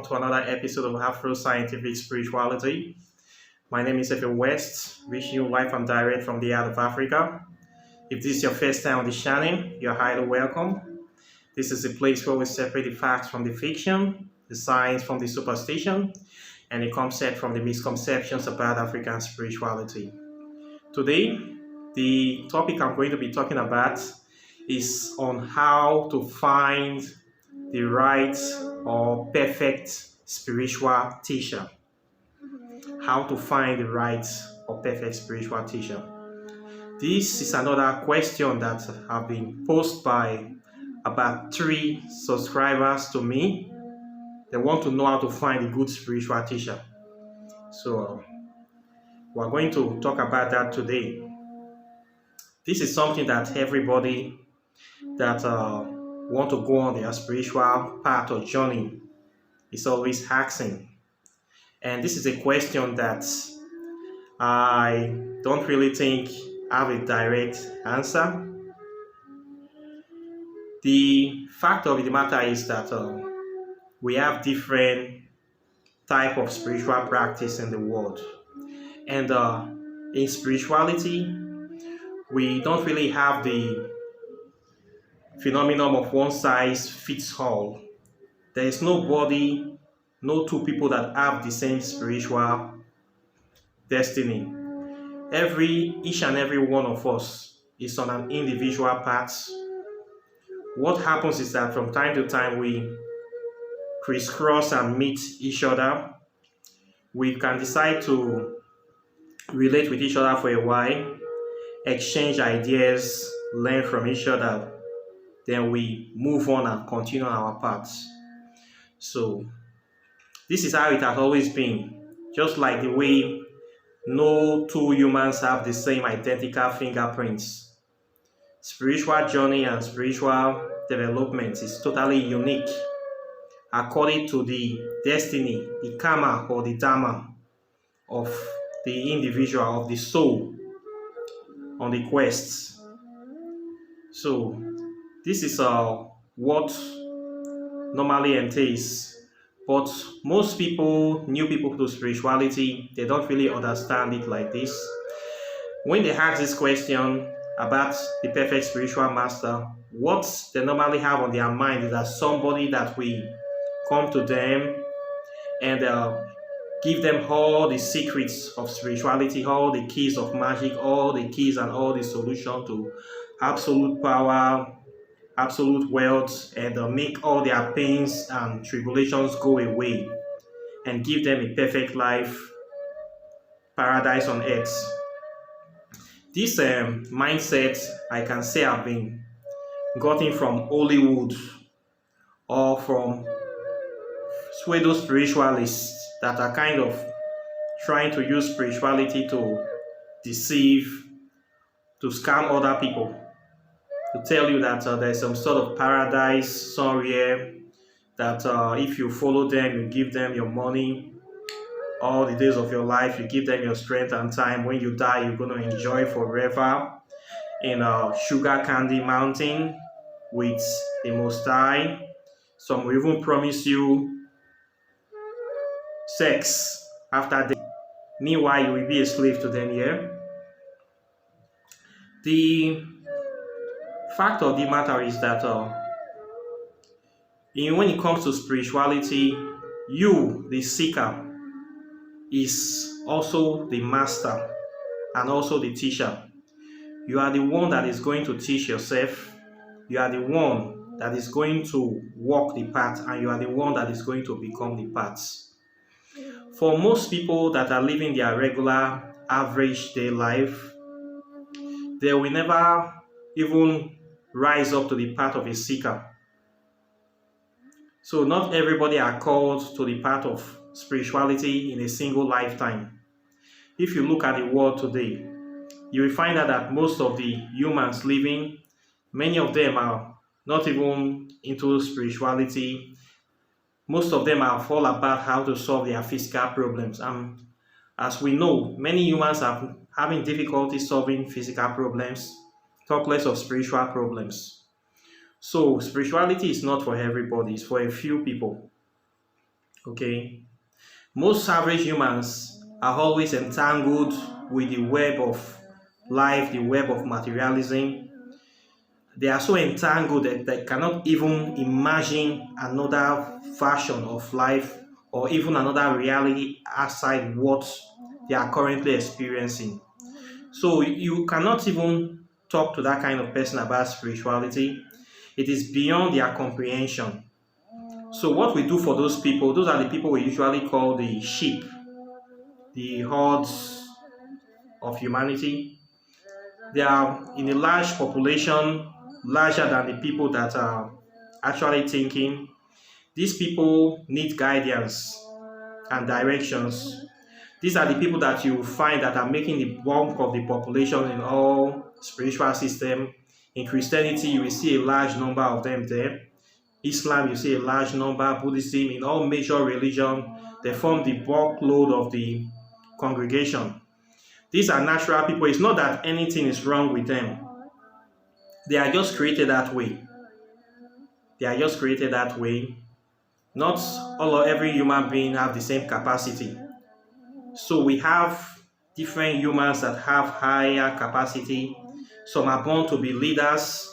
welcome to another episode of Afro Scientific Spirituality. My name is Efe West, reaching you live and direct from the heart of Africa. If this is your first time on the channel, you're highly welcome. This is a place where we separate the facts from the fiction, the science from the superstition, and the concept from the misconceptions about African spirituality. Today, the topic I'm going to be talking about is on how to find the right or perfect spiritual teacher. How to find the right or perfect spiritual teacher. This is another question that have been posed by about 3 subscribers to me. They want to know how to find a good spiritual teacher. So we're going to talk about that today. This is something that everybody that want to go on their spiritual path or journey is always asking. And this is a question that I don't really think have a direct answer. The fact of the matter is that we have different type of spiritual practice in the world. And in spirituality, we don't really have the phenomenon of one size fits all. There is nobody, no two people that have the same spiritual destiny. Each and every one of us is on an individual path. What happens is that from time to time we crisscross and meet each other. We can decide to relate with each other for a while, exchange ideas, learn from each other. Then we move on and continue our paths. So this is how it has always been. Just like the way no two humans have the same identical fingerprints. Spiritual journey and spiritual development is totally unique according to the destiny, the karma or the dharma of the individual, of the soul on the quest. So this is what normally entails. But most people, new people to spirituality, they don't really understand it like this. When they ask this question about the perfect spiritual master, what they normally have on their mind is that somebody that we come to them and give them all the secrets of spirituality, all the keys of magic, all the keys and all the solution to absolute power, absolute wealth, and make all their pains and tribulations go away and give them a perfect life, paradise on earth. This mindset, I can say, have been gotten from Hollywood or from pseudo spiritualists that are kind of trying to use spirituality to deceive, to scam other people, to tell you that there's some sort of paradise somewhere, that if you follow them, you give them your money, all the days of your life, you give them your strength and time. When you die, you're going to enjoy forever in a sugar candy mountain with the Most High. Some will even promise you sex after death. Meanwhile, you will be a slave to them here. The fact of the matter is that when it comes to spirituality, you, the seeker, is also the master and also the teacher. You are the one that is going to teach yourself. You are the one that is going to walk the path, and you are the one that is going to become the path. For most people that are living their regular, average day life, they will never even rise up to the path of a seeker. So not everybody are called to the path of spirituality in a single lifetime. If you look at the world today, you will find out that most of the humans living, many of them are not even into spirituality. Most of them are all about how to solve their physical problems. And as we know, many humans are having difficulty solving physical problems, talk less of spiritual problems. So spirituality is not for everybody, it's for a few people. Okay, most average humans are always entangled with the web of life, the web of materialism. They are so entangled that they cannot even imagine another version of life or even another reality outside what they are currently experiencing. So you cannot even talk to that kind of person about spirituality. It is beyond their comprehension. So what we do for those people, those are the people we usually call the sheep, the hordes of humanity. They are in a large population, larger than the people that are actually thinking. These people need guidance and directions. These are the people that you find that are making the bulk of the population in all spiritual systems. In Christianity, you will see a large number of them there. Islam, you see a large number. Buddhism, in all major religions, they form the bulk load of the congregation. These are natural people. It's not that anything is wrong with them. They are just created that way. They are just created that way. Not all or every human being have the same capacity. So we have different humans that have higher capacity. Some are born to be leaders.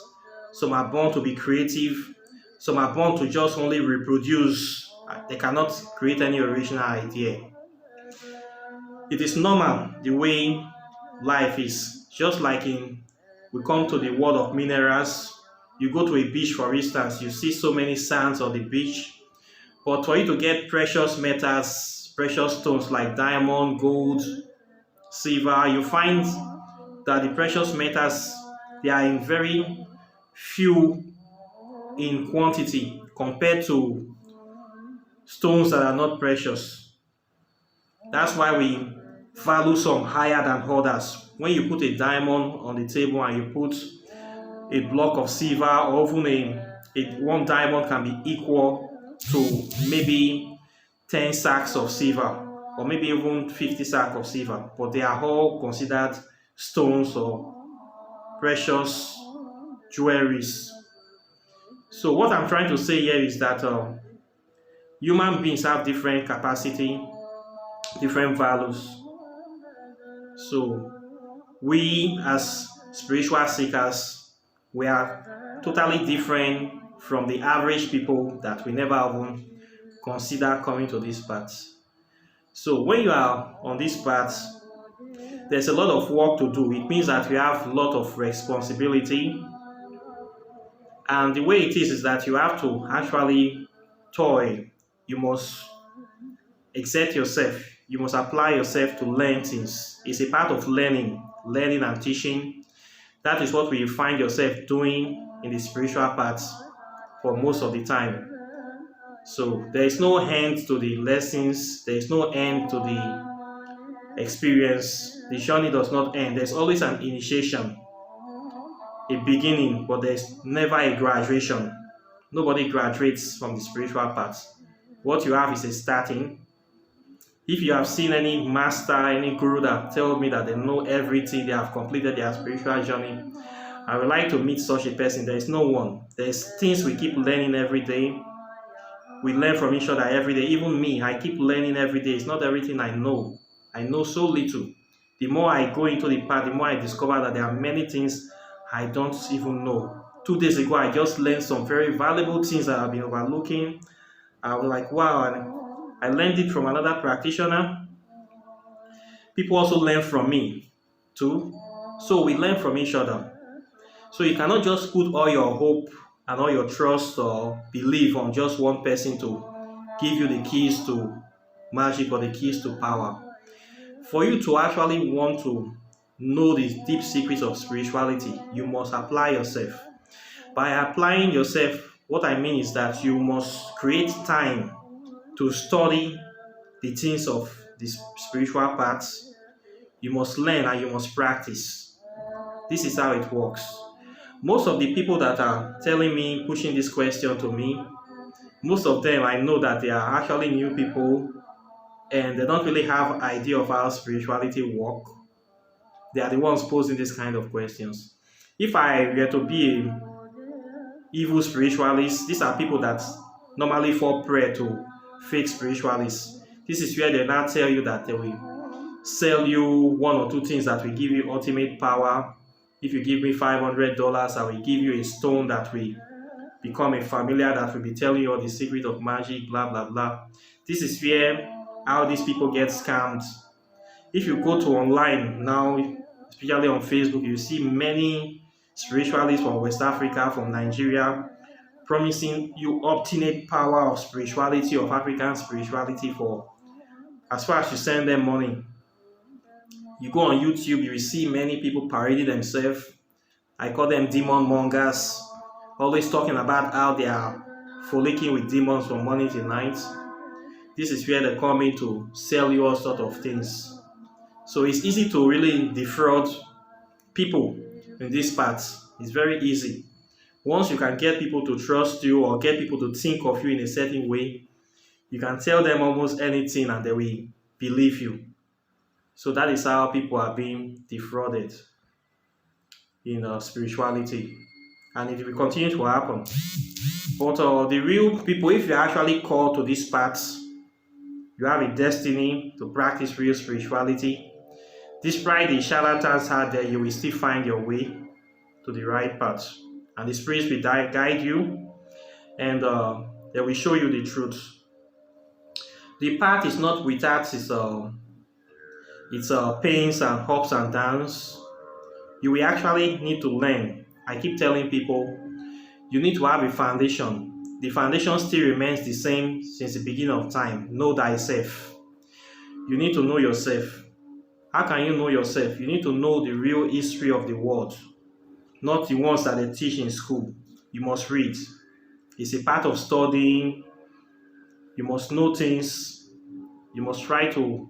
Some are born to be creative. Some are born to just only reproduce. They cannot create any original idea. It is normal the way life is. Just like we come to the world of minerals. You go to a beach, for instance, you see so many sands on the beach. But for you to get precious metals, precious stones like diamond, gold, silver, you find that the precious metals, they are in very few in quantity compared to stones that are not precious. That's why we value some higher than others. When you put a diamond on the table and you put a block of silver, or even one diamond can be equal to maybe 10 sacks of silver, or maybe even 50 sacks of silver, but they are all considered stones or precious jewelries. So what I'm trying to say here is that human beings have different capacity, different values. So we as spiritual seekers, we are totally different from the average people that we never even consider coming to this path. So when you are on this path, there's a lot of work to do. It means that you have a lot of responsibility. And the way it is that you have to actually toil. You must exert yourself. You must apply yourself to learn things. It's a part of learning and teaching. That is what we find yourself doing in the spiritual path for most of the time. So there is no end to the lessons. There is no end to the experience. The journey does not end. There's always an initiation, a beginning, but there's never a graduation. Nobody graduates from the spiritual path. What you have is a starting. If you have seen any master, any guru that tell me that they know everything, they have completed their spiritual journey, I would like to meet such a person. There is no one. There's things we keep learning every day. We learn from each other every day. Even me, I keep learning every day. It's not everything I know. I know so little. The more I go into the path, the more I discover that there are many things I don't even know. 2 days ago, I just learned some very valuable things that I've been overlooking. I was like, wow, and I learned it from another practitioner. People also learn from me too. So we learn from each other. So you cannot just put all your hope and all your trust or belief on just one person to give you the keys to magic or the keys to power. For you to actually want to know the deep secrets of spirituality, you must apply yourself. By applying yourself, what I mean is that you must create time to study the things of the spiritual paths. You must learn and you must practice. This is how it works. Most of the people that are telling me, pushing this question to me, most of them I know that they are actually new people and they don't really have an idea of how spirituality works. They are the ones posing these kind of questions. If I were to be an evil spiritualist, these are people that normally fall prey to fake spiritualists. This is where they now tell you that they will sell you one or two things that will give you ultimate power. If you give me $500, I will give you a stone that will become a familiar that will be telling you all the secret of magic, blah, blah, blah. This is where how these people get scammed. If you go to online now, especially on Facebook, you see many spiritualists from West Africa, from Nigeria, promising you obstinate power of spirituality, of African spirituality for as far as you send them money. You go on YouTube, you will see many people parading themselves. I call them demon mongers, always talking about how they are frolicking with demons from morning till night. This is where they come in to sell you all sort of things. So it's easy to really defraud people in this part. It's very easy. Once you can get people to trust you or get people to think of you in a certain way, you can tell them almost anything and they will believe you. So that is how people are being defrauded in spirituality. And it will continue to happen. But the real people, if you're actually called to this path, you have a destiny to practice real spirituality. Despite the charlatans out there, you will still find your way to the right path. And the spirits will guide you and they will show you the truth. The path is not without its pains and ups and downs. You will actually need to learn. I keep telling people, you need to have a foundation. The foundation still remains the same since the beginning of time. Know thyself. You need to know yourself. How can you know yourself? You need to know the real history of the world, not the ones that they teach in school. You must read. It's a part of studying. You must know things. You must try to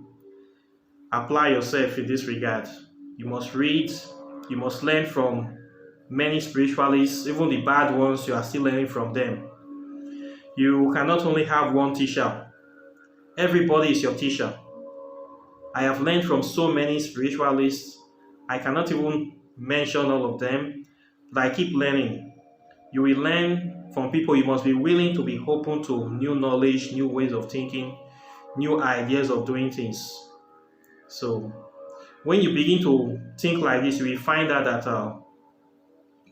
apply yourself in this regard. You must read. You must learn from many spiritualists, even the bad ones. You are still learning from them. You cannot only have one teacher. Everybody is your teacher. I have learned from so many spiritualists. I cannot even mention all of them, but I keep learning. You will learn from people. You must be willing to be open to new knowledge, new ways of thinking, new ideas of doing things. So when you begin to think like this, you will find out that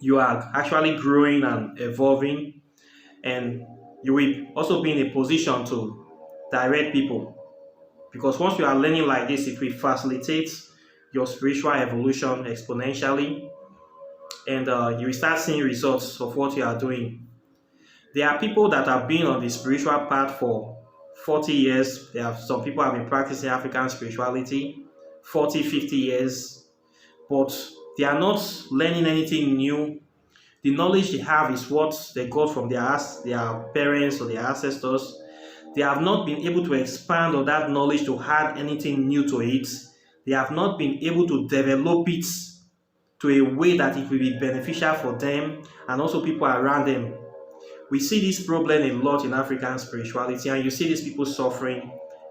you are actually growing and evolving, and you will also be in a position to direct people. Because once you are learning like this, it will facilitate your spiritual evolution exponentially, and you will start seeing results of what you are doing. There are people that have been on the spiritual path for 40 years. Some people have been practicing African spirituality 40, 50 years, but they are not learning anything new. The knowledge they have is what they got from their parents or their ancestors. They have not been able to expand on that knowledge to add anything new to it. They have not been able to develop it to a way that it will be beneficial for them and also people around them. We see this problem a lot in African spirituality, and you see these people suffering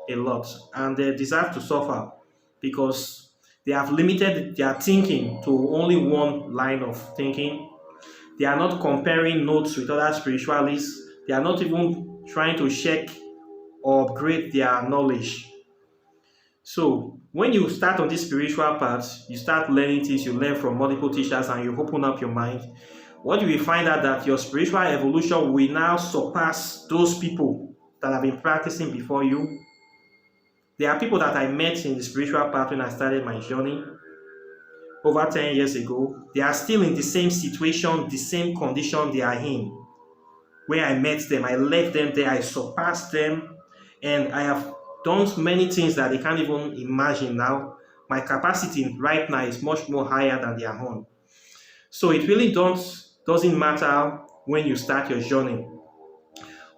a lot, and they deserve to suffer because they have limited their thinking to only one line of thinking. They are not comparing notes with other spiritualists. They are not even trying to check or upgrade their knowledge. So when you start on this spiritual path, you start learning things, you learn from multiple teachers, and you open up your mind. What you will find out that your spiritual evolution will now surpass those people that have been practicing before you. There are people that I met in the spiritual path when I started my journey over 10 years ago. They are still in the same situation, the same condition they are in. Where I met them, I left them there, I surpassed them, and I have done many things that they can't even imagine now. My capacity right now is much more higher than their own. So it really doesn't matter when you start your journey.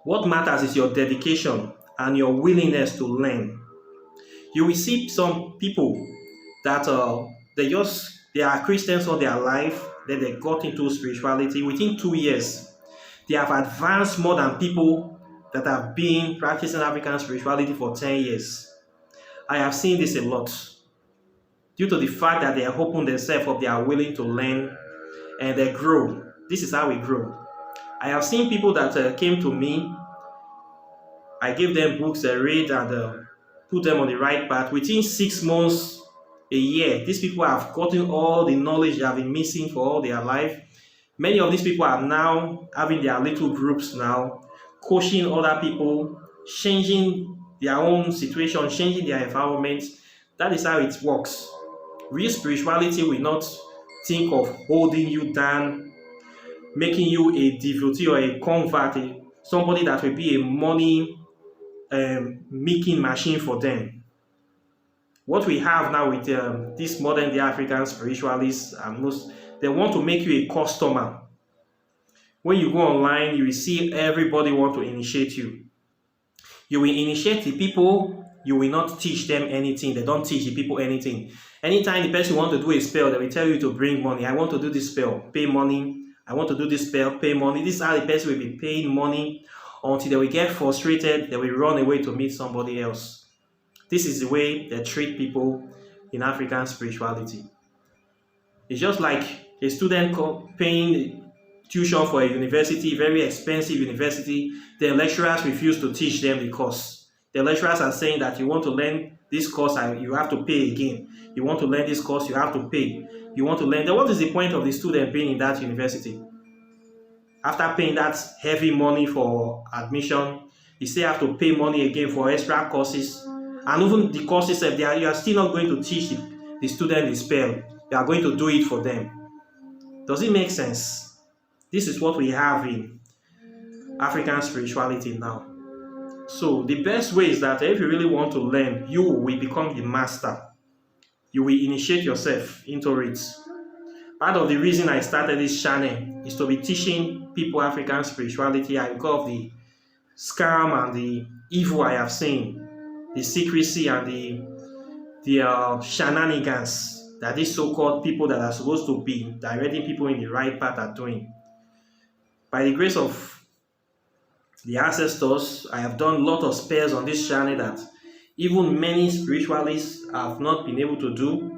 What matters is your dedication and your willingness to learn. You will see some people that they are Christians all their life, then they got into spirituality. Within 2 years, they have advanced more than people that have been practicing African spirituality for 10 years. I have seen this a lot. Due to the fact that they have opened themselves up, they are willing to learn and they grow. This is how we grow. I have seen people that came to me I give them books they read and put them on the right path. Within 6 months, a year, these people have gotten all the knowledge they have been missing for all their life. Many of these people are now having their little groups now, coaching other people, changing their own situation, changing their environment. That is how it works. Real spirituality will not think of holding you down, making you a devotee or a convert, somebody that will be a money making machine for them. What we have now with these modern day African spiritualists and most, they want to make you a customer. When you go online, you will see everybody want to initiate you. You will initiate the people, you will not teach them anything. They don't teach the people anything. Anytime the person wants to do a spell, they will tell you to bring money. I want to do this spell, pay money. I want to do this spell, pay money. This is how the person will be paying money until they will get frustrated, they will run away to meet somebody else. This is the way they treat people in African spirituality. It's just like a student paying tuition for a university, very expensive university. The lecturers refuse to teach them the course. The lecturers are saying that you want to learn this course and you have to pay again. You want to learn this course, you have to pay. You want to learn. Then what is the point of the student being in that university? After paying that heavy money for admission, you still have to pay money again for extra courses. And even the courses, you are still not going to teach the student the spell. You are going to do it for them. Does it make sense? This is what we have in African spirituality now. So the best way is that if you really want to learn, you will become the master. You will initiate yourself into it. Part of the reason I started this channel is to be teaching people African spirituality because of the scam and the evil I have seen, the secrecy and the shenanigans that these so-called people that are supposed to be directing people in the right path are doing. By the grace of the ancestors, I have done a lot of spells on this channel that even many spiritualists have not been able to do.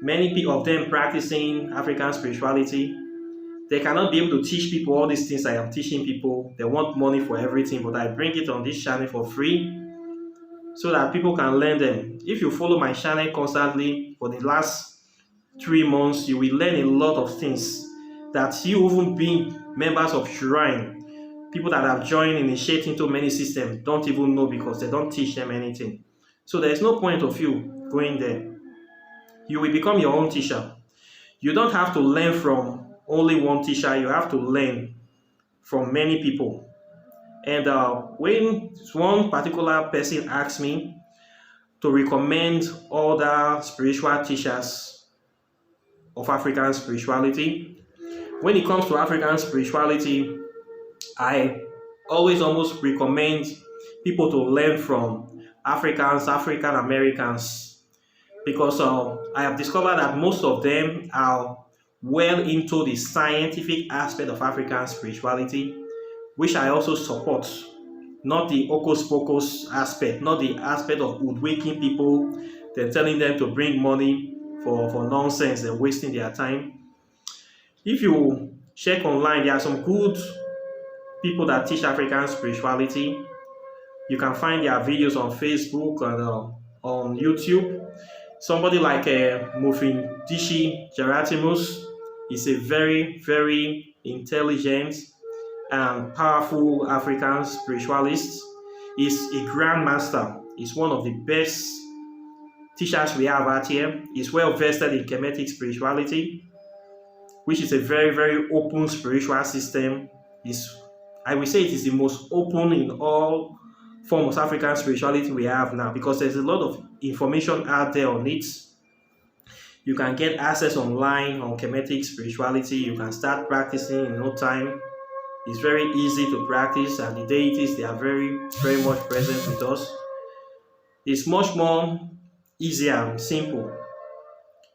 Many of them practicing African spirituality, they cannot be able to teach people all these things I am teaching people. They want money for everything, but I bring it on this channel for free so that people can learn them. If you follow my channel constantly for the last 3 months, you will learn a lot of things that you, even being members of Shrine, people that have joined initiating into many systems don't even know because they don't teach them anything. So there is no point of you going there. You will become your own teacher. You don't have to learn from only one teacher. You have to learn from many people. And when one particular person asked me to recommend other spiritual teachers of African spirituality, when it comes to African spirituality, I always almost recommend people to learn from Africans, African Americans, because I have discovered that most of them are well into the scientific aspect of African spirituality, which I also support, not the hocus pocus aspect, not the aspect of hoodwinking people, then telling them to bring money for nonsense and wasting their time. If you check online, there are some good people that teach African spirituality. You can find their videos on Facebook and on YouTube. Somebody like Mufin Geratimus is a very, very intelligent and powerful African spiritualist. He's a grandmaster. He's one of the best teachers we have out here. He's well vested in Kemetic spirituality, which is a very, very open spiritual system. I will say it is the most open in all forms of African spirituality we have now, because there's a lot of information out there on it. You can get access online on Kemetic spirituality. You can start practicing in no time. It's very easy to practice, and the deities, they are very, very much present with us. It's much more easier and simple.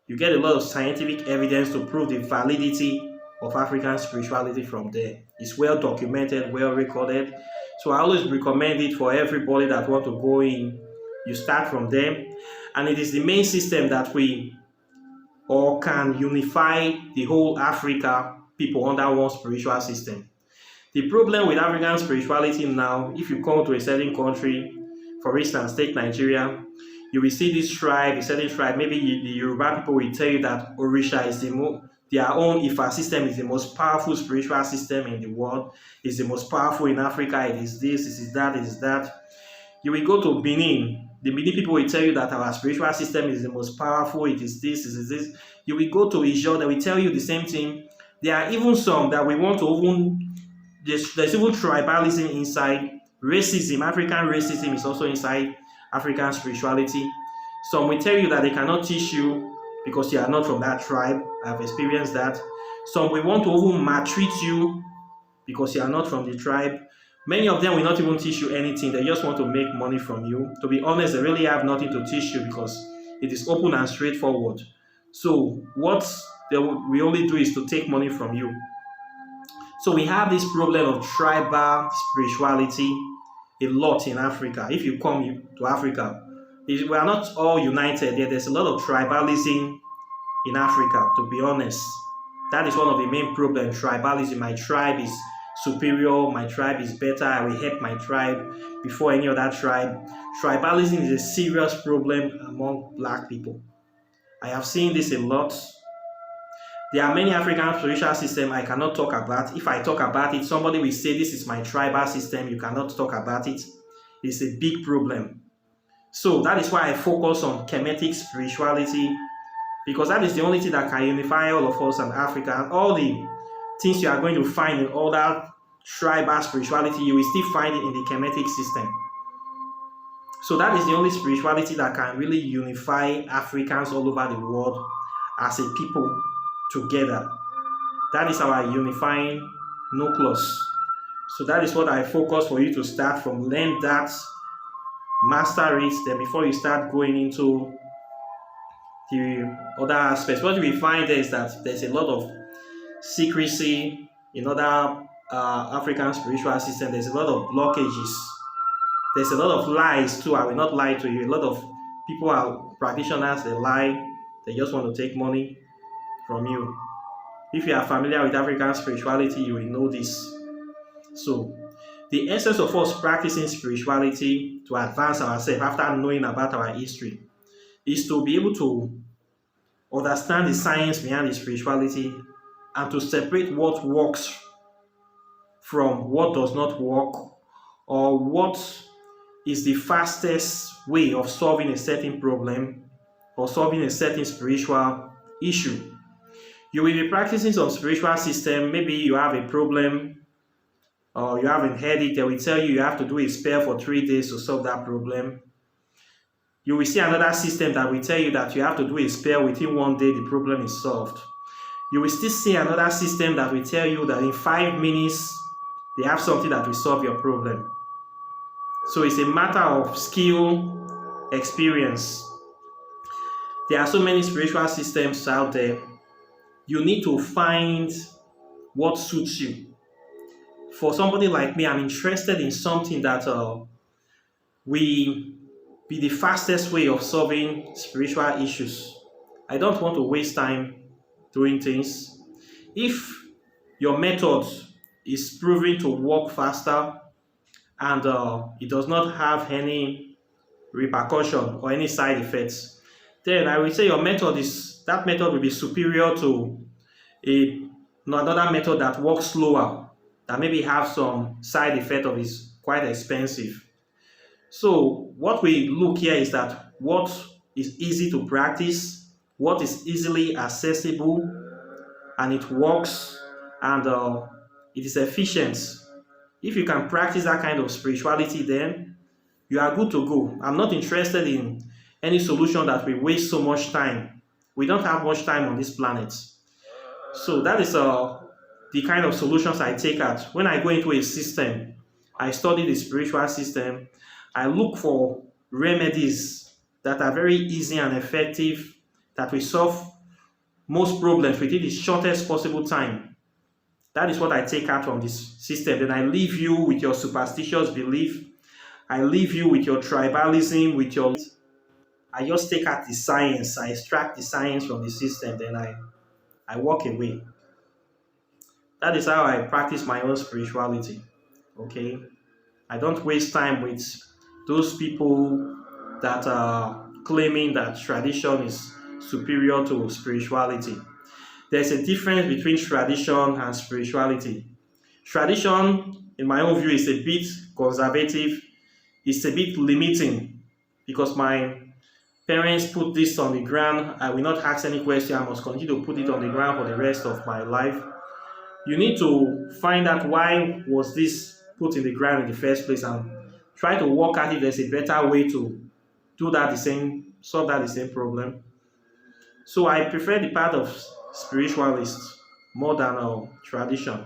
You get a lot of scientific evidence to prove the validity of African spirituality from there. It's well documented, well recorded. So I always recommend it for everybody that want to go in. You start from them, and it is the main system that we can unify the whole Africa people under one spiritual system. The problem with African spirituality now, if you come to a certain country, for instance, take Nigeria, you will see this tribe, a certain tribe, maybe the Yoruba people will tell you that Orisha is their own Ifa system is the most powerful spiritual system in the world, is the most powerful in Africa, it is this, it is that, it is that. You will go to Benin, the Benin people will tell you that our spiritual system is the most powerful, it is this, it is this. You will go to Ijaw, they will tell you the same thing. There are even some that we want to even, there's even tribalism inside, racism, African racism is also inside African spirituality. Some will tell you that they cannot teach you because you are not from that tribe. I've experienced that. Some will want to even maltreat you because you are not from the tribe. Many of them will not even teach you anything. They just want to make money from you. To be honest, they really have nothing to teach you because it is open and straightforward. So what we only do is to take money from you. So we have this problem of tribal spirituality a lot in Africa. If you come to Africa, we are not all united. There's a lot of tribalism in Africa, to be honest. That is one of the main problems, tribalism. My tribe is superior, my tribe is better, I will help my tribe before any other tribe. Tribalism is a serious problem among black people. I have seen this a lot. There are many African spiritual systems I cannot talk about. If I talk about it, somebody will say, this is my tribal system, you cannot talk about it. It's a big problem. So that is why I focus on Kemetic spirituality, because that is the only thing that can unify all of us in Africa. And all the things you are going to find in other tribal spirituality, you will still find it in the Kemetic system. So that is the only spirituality that can really unify Africans all over the world as a people together. That is our unifying nucleus. So that is what I focus for you to start from. Learn that, master it, then before you start going into the other aspects. What we find there is that there's a lot of secrecy in other African spiritual systems. There's a lot of blockages. There's a lot of lies too. I will not lie to you. A lot of people are practitioners, they lie. They just want to take money from you. If you are familiar with African spirituality, you will know this. So, the essence of us practicing spirituality to advance ourselves after knowing about our history is to be able to understand the science behind the spirituality and to separate what works from what does not work, or what is the fastest way of solving a certain problem or solving a certain spiritual issue. You will be practicing some spiritual system. Maybe you have a problem or you have a headache. They will tell you have to do a spell for 3 days to solve that problem. You will see another system that will tell you that you have to do a spell within 1 day, the problem is solved. You will still see another system that will tell you that in 5 minutes, they have something that will solve your problem. So it's a matter of skill, experience. There are so many spiritual systems out there. You need to find what suits you. For somebody like me, I'm interested in something that will be the fastest way of solving spiritual issues. I don't want to waste time doing things. If your method is proving to work faster and it does not have any repercussion or any side effects, then I will say that method will be superior to another method that works slower, that maybe have some side effect of is quite expensive. So what we look here is that what is easy to practice, what is easily accessible, and it works, and it is efficient. If you can practice that kind of spirituality, then you are good to go. I'm not interested in any solution that will waste so much time. We don't have much time on this planet. So that is the kind of solutions I take out. When I go into a system, I study the spiritual system, I look for remedies that are very easy and effective, that will solve most problems within the shortest possible time. That is what I take out from this system. Then I leave you with your superstitious belief. I leave you with your tribalism, with your... I just take out the science. I extract the science from the system. Then I walk away. That is how I practice my own spirituality. Okay, I don't waste time with those people that are claiming that tradition is superior to spirituality. There's a difference between tradition and spirituality. Tradition, in my own view, is a bit conservative, it's a bit limiting because my parents put this on the ground. I will not ask any question. I must continue to put it on the ground for the rest of my life. You need to find out why was this put in the ground in the first place and try to work at it. There's a better way to do that the same, solve that the same problem. So I prefer the part of spiritualists more than tradition.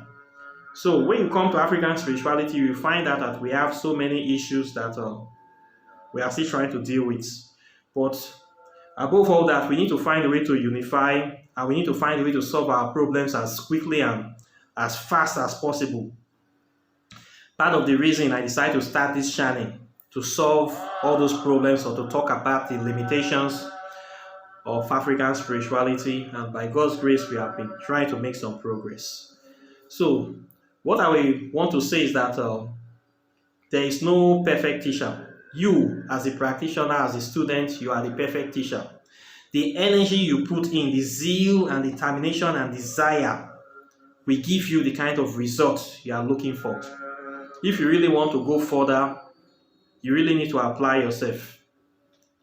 So when you come to African spirituality, you find out that we have so many issues that we are still trying to deal with. But above all that, we need to find a way to unify, and we need to find a way to solve our problems as quickly and as fast as possible. Part of the reason I decided to start this channel to solve all those problems or to talk about the limitations of African spirituality, and by God's grace, we have been trying to make some progress. So, what I want to say is that there is no perfect teacher. You, as a practitioner, as a student, you are the perfect teacher. The energy you put in, the zeal and determination and desire will give you the kind of results you are looking for. If you really want to go further, you really need to apply yourself.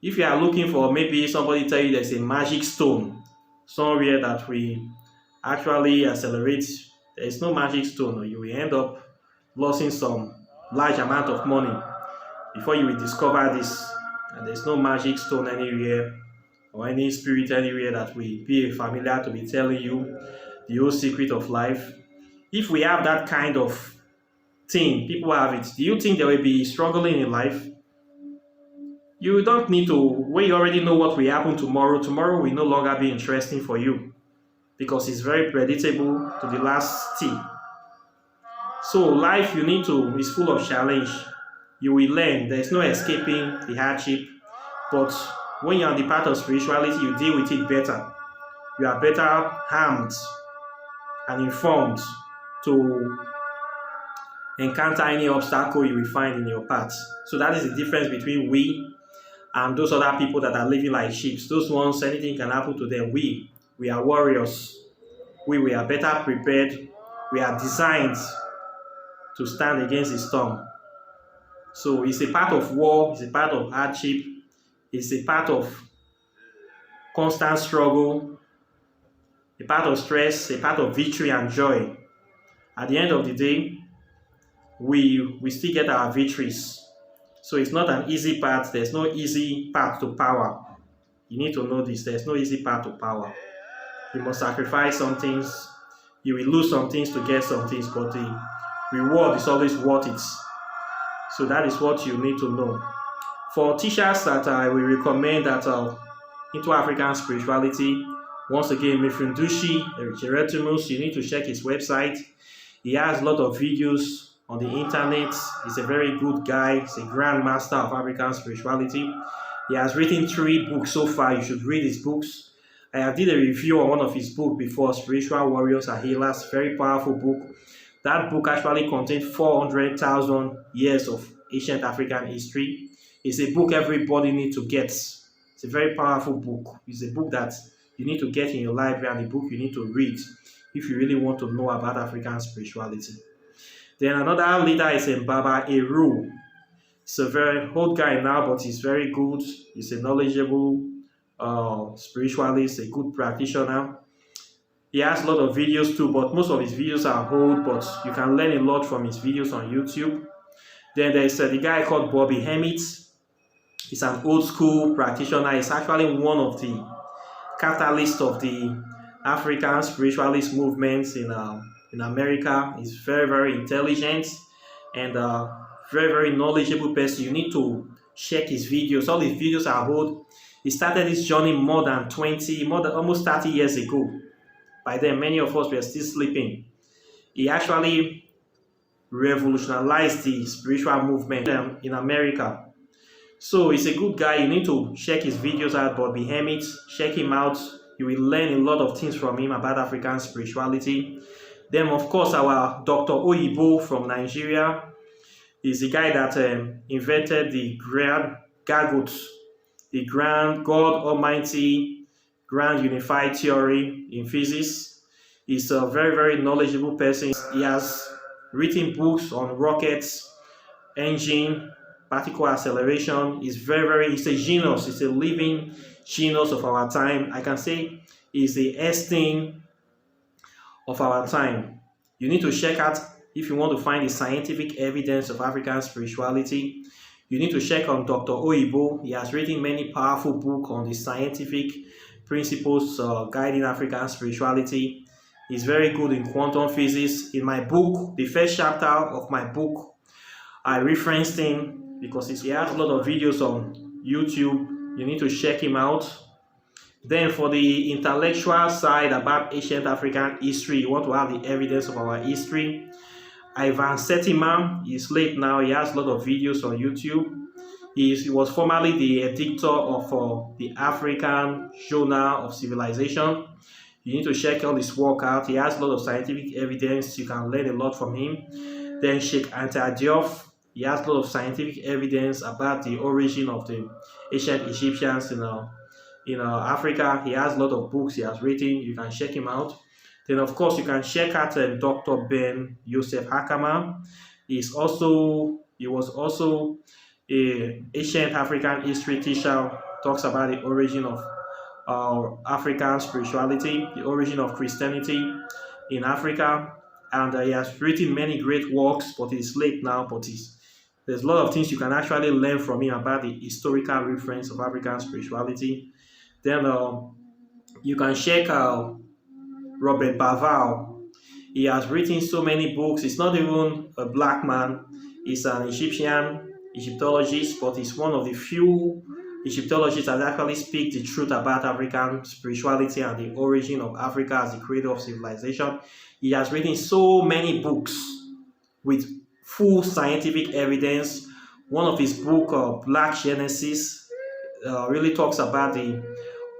If you are looking for maybe somebody tell you there's a magic stone somewhere that will actually accelerate, there is no magic stone, or you will end up losing some large amount of money before you will discover this. And there's no magic stone anywhere or any spirit anywhere that will be familiar to be telling you the whole secret of life. If we have that kind of thing, people have it, do you think they will be struggling in life? You don't need to, when you already know what will happen tomorrow, tomorrow will no longer be interesting for you because it's very predictable to the last T. So life is full of challenge. You will learn. There is no escaping the hardship. But when you're on the path of spirituality, you deal with it better. You are better armed and informed to encounter any obstacle you will find in your path. So that is the difference between we and those other people that are living like sheep. Those ones, anything can happen to them. We are warriors. We are better prepared. We are designed to stand against the storm. So it's a part of war, it's a part of hardship, it's a part of constant struggle, a part of stress, a part of victory and joy. At the end of the day, we still get our victories. So it's not an easy path. There's no easy path to power. You need to know this. There's no easy path to power. You must sacrifice some things. You will lose some things to get some things, but the reward is always worth it. So that is what you need to know. For teachers that I will recommend that into African spirituality, once again, Mifrindushi Geretimus, you need to check his website. He has a lot of videos on the internet. He's a very good guy. He's a grand master of African spirituality. He has written 3 books so far. You should read his books. I did a review on one of his books before, Spiritual Warriors and Healers. Very powerful book. That book actually contains 400,000 years of ancient African history. It's a book everybody needs to get. It's a very powerful book. It's a book that you need to get in your library and a book you need to read if you really want to know about African spirituality. Then another leader is Mbaba Eru. He's a very old guy now, but he's very good. He's a knowledgeable spiritualist, a good practitioner. He has a lot of videos too, but most of his videos are old, but you can learn a lot from his videos on YouTube. Then there's the guy called Bobby Hemitz. He's an old school practitioner. He's actually one of the catalysts of the African spiritualist movements in America. He's very, very intelligent and very, very knowledgeable person. You need to check his videos. All his videos are old. He started this journey more than almost 30 years ago. By then, many of us were still sleeping. He actually revolutionized the spiritual movement in America. So he's a good guy. You need to check his videos out, Bobby Hemitz. Check him out. You will learn a lot of things from him about African spirituality. Then, of course, our Dr. Oyibo from Nigeria is the guy that invented the grand Gargot, the grand God Almighty grand unified theory in physics. He's a very, very knowledgeable person. He has written books on rockets, engine, particle acceleration. He's a genius. He's a living genius of our time. I can say he's the Einstein of our time. You need to check out, if you want to find the scientific evidence of African spirituality, you need to check on Dr. Oyibo. He has written many powerful books on the scientific principles guiding African spirituality. He's very good in quantum physics. In my book, the first chapter of my book, I referenced him because he has a lot of videos on YouTube. You need to check him out. Then for the intellectual side about ancient African history, you want to have the evidence of our history. Ivan Setiman is late now. He has a lot of videos on YouTube. He was formerly the editor of the African Journal of Civilization. You need to check all his work out. He has a lot of scientific evidence. You can learn a lot from him. Then Sheikh Anta Diop. He has a lot of scientific evidence about the origin of the ancient Egyptians in Africa. He has a lot of books he has written. You can check him out. Then, of course, you can check out Dr. Ben Yosef Hakama. He was also an ancient African history teacher. Talks about the origin of African spirituality, the origin of Christianity in Africa. And he has written many great works, but he's late now. But there's a lot of things you can actually learn from him about the historical reference of African spirituality. Then you can check out Robert Bauval. He has written so many books. He's not even a black man. He's an Egyptologist, but he's one of the few Egyptologists that actually speak the truth about African spirituality and the origin of Africa as the creator of civilization. He has written so many books with full scientific evidence. One of his books, Black Genesis, really talks about the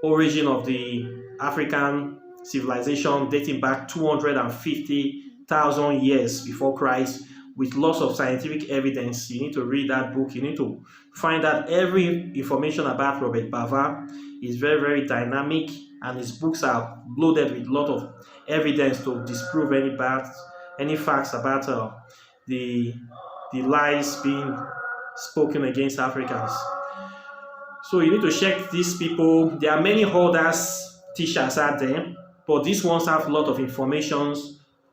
origin of the African civilization dating back 250,000 years before Christ, with lots of scientific evidence. You need to read that book. You need to find out every information about Robert Bauval. He's very, very dynamic, and his books are loaded with a lot of evidence to disprove any facts about the lies being spoken against Africans. So you need to check these people. There are many others teachers out there, but these ones have a lot of information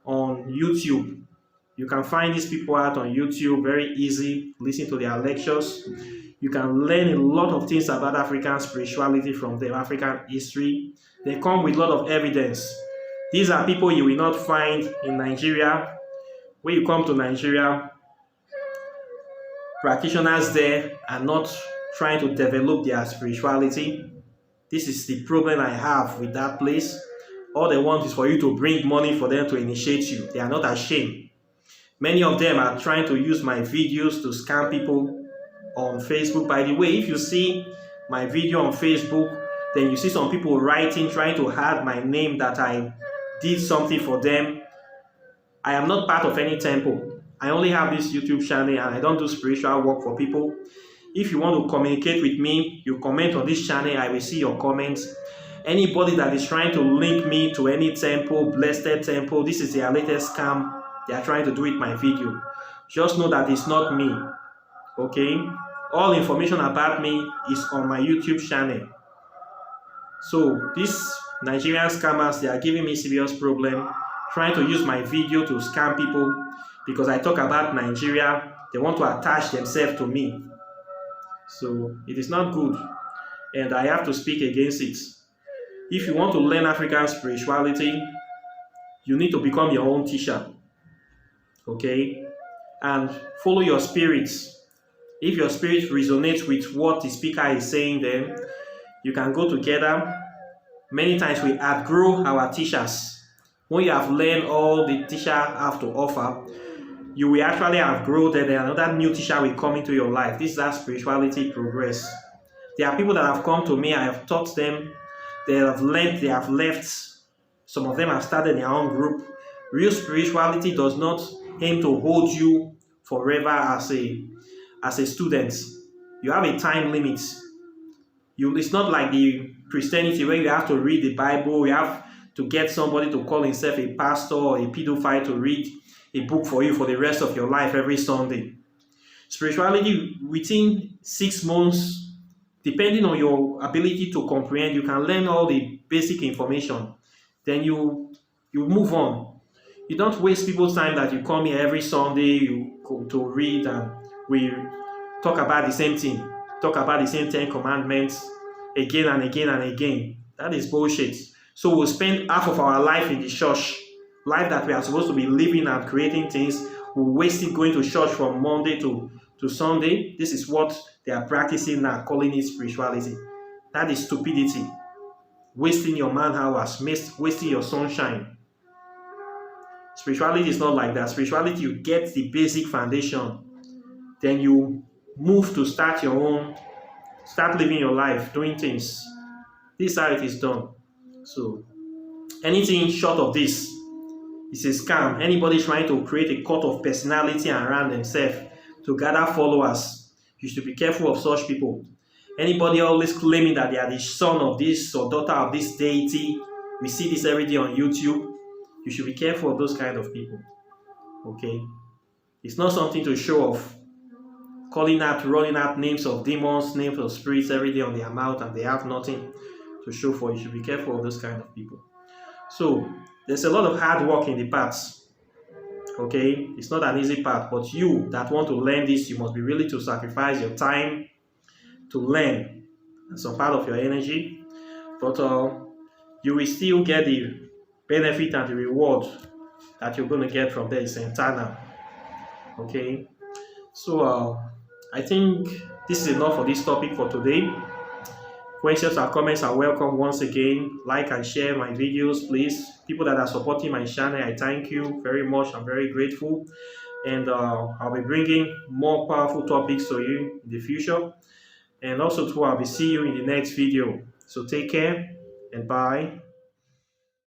on YouTube. You can find these people out on YouTube very easy. Listen to their lectures. You can learn a lot of things about African spirituality from them, African history. They come with a lot of evidence. These are people you will not find in Nigeria. When you come to Nigeria, practitioners there are not trying to develop their spirituality. This is the problem I have with that place. All they want is for you to bring money for them to initiate you. They are not ashamed. Many of them are trying to use my videos to scam people on Facebook. By the way, if you see my video on Facebook, then you see some people writing, trying to add my name that I did something for them. I am not part of any temple. I only have this YouTube channel and I don't do spiritual work for people. If you want to communicate with me, you comment on this channel, I will see your comments. Anybody that is trying to link me to any temple, blessed temple, this is their latest scam they are trying to do with my video. Just know that it's not me, okay? All information about me is on my YouTube channel. So these Nigerian scammers, they are giving me serious problem, trying to use my video to scam people because I talk about Nigeria. They want to attach themselves to me. So it is not good, and I have to speak against it. If you want to learn African spirituality, you need to become your own teacher, okay? And follow your spirits. If your spirit resonates with what the speaker is saying, then you can go together. Many times we outgrow our teachers. When you have learned all the teacher have to offer, you will actually outgrow them, and another new teacher will come into your life. This is how spirituality progress. There are people that have come to me, I have taught them, they have learned, they have left. Some of them have started their own group. Real spirituality does not aim to hold you forever as a student. You have a time limit. It's not like the Christianity where you have to read the Bible, you have to get somebody to call himself a pastor or a pedophile to read a book for you for the rest of your life every Sunday. Spirituality, within 6 months, depending on your ability to comprehend, you can learn all the basic information. Then you move on. You don't waste people's time that you come here every Sunday you go to read and we talk about the same thing, talk about the same 10 commandments again and again and again. That is bullshit. So we'll spend half of our life in the church, life that we are supposed to be living and creating things. We'll waste it going to church from Monday to Sunday. This is what they are practicing now, calling it spirituality. That is stupidity. Wasting your man hours, wasting your sunshine. Spirituality is not like that. Spirituality, you get the basic foundation. Then you move to start living your life, doing things. This is how it is done. So, anything short of this is a scam. Anybody trying to create a cult of personality around themselves to gather followers, you should be careful of such people. Anybody always claiming that they are the son of this or daughter of this deity, we see this every day on YouTube. You should be careful of those kind of people. Okay? It's not something to show off. Rolling out names of demons, names of spirits every day on their mouth, and they have nothing to show for. You should be careful of those kind of people. So, there's a lot of hard work in the path. Okay? It's not an easy path, but you that want to learn this, you must be willing to sacrifice your time to learn some part of your energy. But you will still get the benefit and the reward that you're going to get from there. It's internal. Okay? So, I think this is enough for this topic for today. Questions or comments are welcome once again. Like and share my videos, please. People that are supporting my channel, I thank you very much. I'm very grateful. And I'll be bringing more powerful topics to you in the future. And also, too, I'll be seeing you in the next video. So take care and bye.